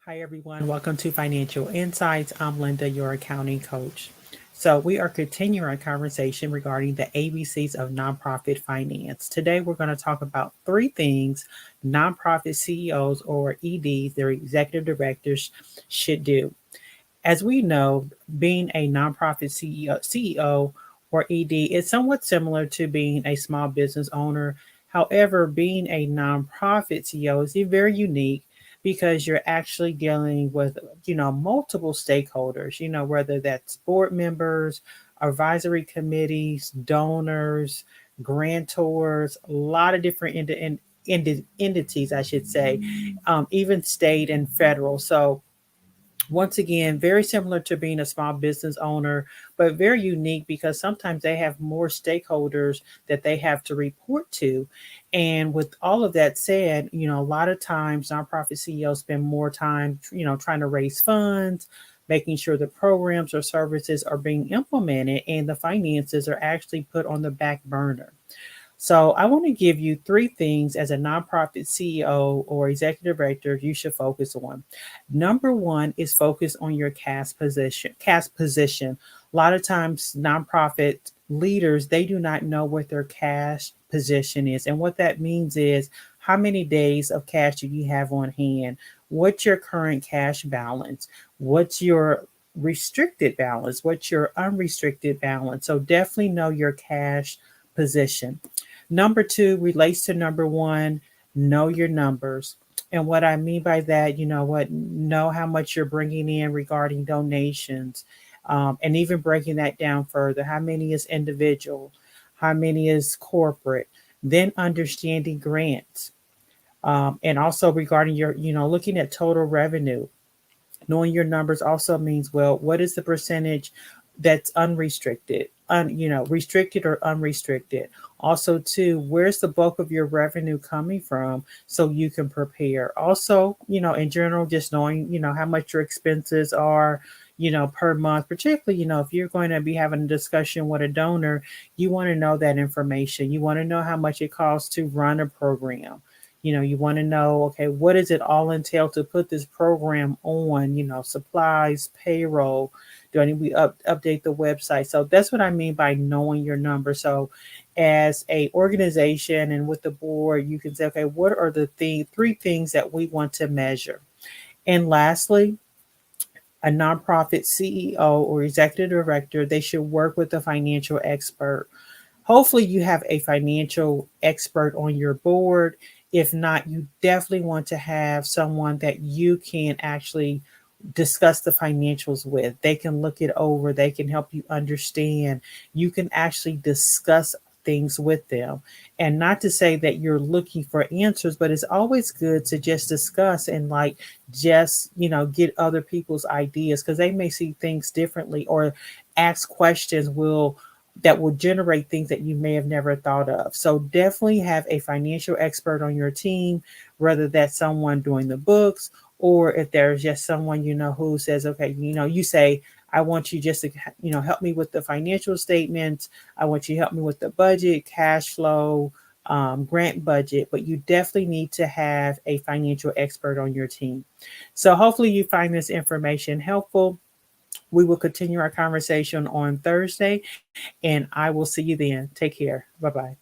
Hi, everyone. Welcome to Financial Insights. I'm Linda, your accounting coach. So, we are continuing our conversation regarding the ABCs of nonprofit finance. Today, we're going to talk about three things nonprofit CEOs or EDs, their executive directors, should do. As we know, being a nonprofit CEO or ED is somewhat similar to being a small business owner. However, being a nonprofit CEO is very unique because you're actually dealing with, multiple stakeholders, whether that's board members, advisory committees, donors, grantors, a lot of different entities, I should say, even state and federal. So, once again, very similar to being a small business owner, but very unique because sometimes they have more stakeholders that they have to report to. And with all of that said, a lot of times nonprofit CEOs spend more time, trying to raise funds, making sure the programs or services are being implemented and the finances are actually put on the back burner. So, I want to give you three things as a nonprofit CEO or executive director you should focus on. Number one is focus on your cash position. Cash position. A lot of times, nonprofit leaders they do not know what their cash position is, and what that means is how many days of cash do you have on hand? What's your current cash balance? What's your restricted balance? What's your unrestricted balance? So definitely know your cash position. Number two relates to number one, know your numbers. And what I mean by that, know how much you're bringing in regarding donations, and even breaking that down further. How many is individual? How many is corporate? Then understanding grants. And also regarding your, looking at total revenue. Knowing your numbers also means, well, what is the percentage that's unrestricted, restricted or unrestricted? Also, too, where's the bulk of your revenue coming from so you can prepare? Also, in general, just knowing, how much your expenses are, per month, particularly, if you're going to be having a discussion with a donor, you want to know that information. You want to know how much it costs to run a program. You want to know, okay, what does it all entail to put this program on? Supplies, payroll. Do I need to update the website? So that's what I mean by knowing your number. So, as a organization and with the board, you can say, okay, what are the three things that we want to measure? And lastly, a nonprofit CEO or executive director, they should work with a financial expert. Hopefully, you have a financial expert on your board. If not, you definitely want to have someone that you can actually discuss the financials with. They can look it over, they can help you understand. You can actually discuss things with them. And not to say that you're looking for answers, but it's always good to just discuss and just, get other people's ideas because they may see things differently or ask questions that will generate things that you may have never thought of. So definitely have a financial expert on your team, whether that's someone doing the books or if there's just someone who says, okay, you say, I want you just to help me with the financial statements. I want you to help me with the budget, cash flow, grant budget, but you definitely need to have a financial expert on your team. So hopefully you find this information helpful. We will continue our conversation on Thursday, and I will see you then. Take care. Bye bye.